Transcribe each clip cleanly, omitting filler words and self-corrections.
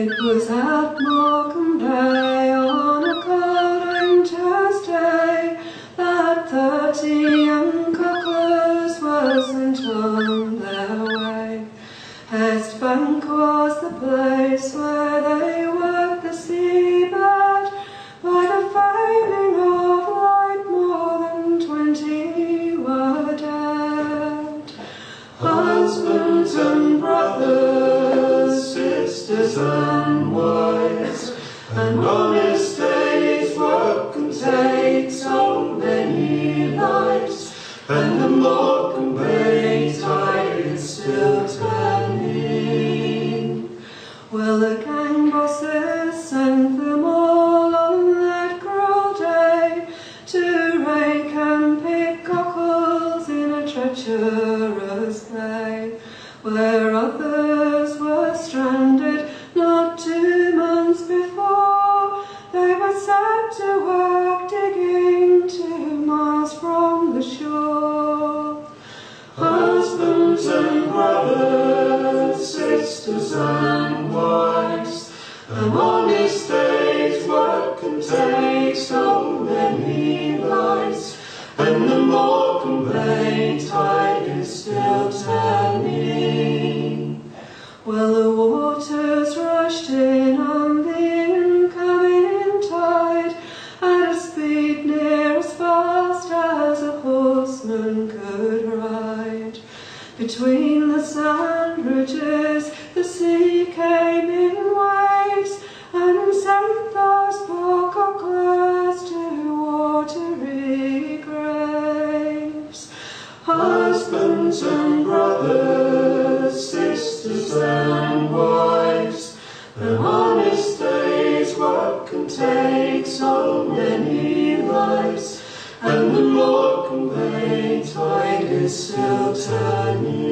It was at Morecambe Bay on a cold winter's day that 30 young cocklers were sent on their way. Hestbank was the place where they worked the seabed. By the failing of light more than 20 were dead. Husbands and brothers, sisters and wives, and honest days' work can take so many lives, and the Morecambe Bay tide is still turning. Well, the gang bosses sent them all on that cruel day to rake and pick cockles in a treacherous bay, where others were stranded not 2 months before. They were set to work digging 2 miles from the shore. Husbands and brothers, sisters and wives, an honest day's work can take so many lives, and the Morecambe Bay tide is still turning. Well, the waters rushed in on the incoming tide at a speed near as fast as a horseman could ride. Between the sand ridges the sea came in waves and sent those poor cocklers to watery graves. Husbands and brothers, sisters and wives, an honest day's work can take so many lives, and the Morecambe Bay tide is still turning.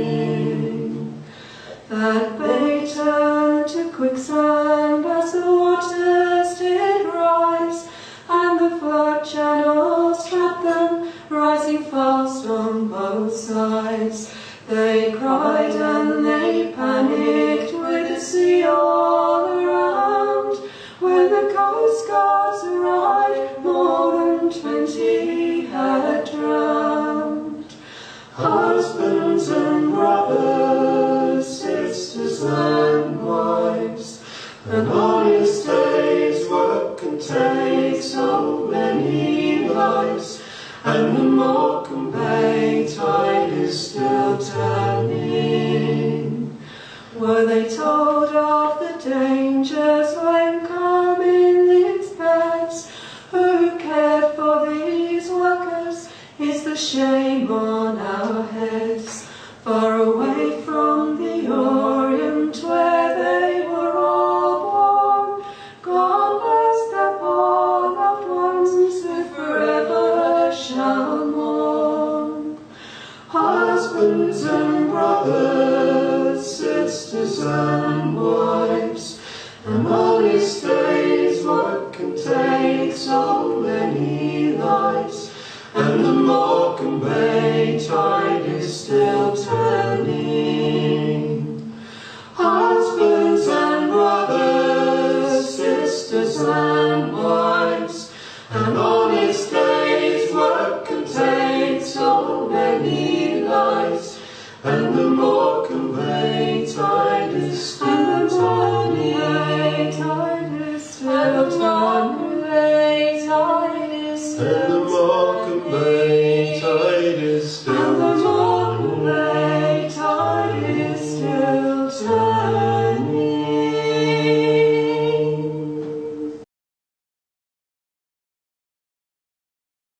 That bay turned to quicksand as the waters did rise, and the flood channels trapped them, rising fast on both sides. They cried and they panicked with the sea all around. When the coast guards arrived, more than 20 had drowned. Husbands and brothers, sisters and wives, an honest day's work can take so many lives, and the Morecambe Bay tide is still turning. Were they told of the dangers when calming these beds? Who cared for these workers? Is the shame on our heads? Far away from the Orient where they were all born, God bless their poor loved ones who forever shall mourn. Husbands and brothers, sisters and wives, an honest day's work can take so many lives, and the Morecambe Bay tide is still turning. Husbands and brothers, sisters and wives, an honest day's work can take so many lives, and the Morecambe Bay tide is still turning. Tide is still turning.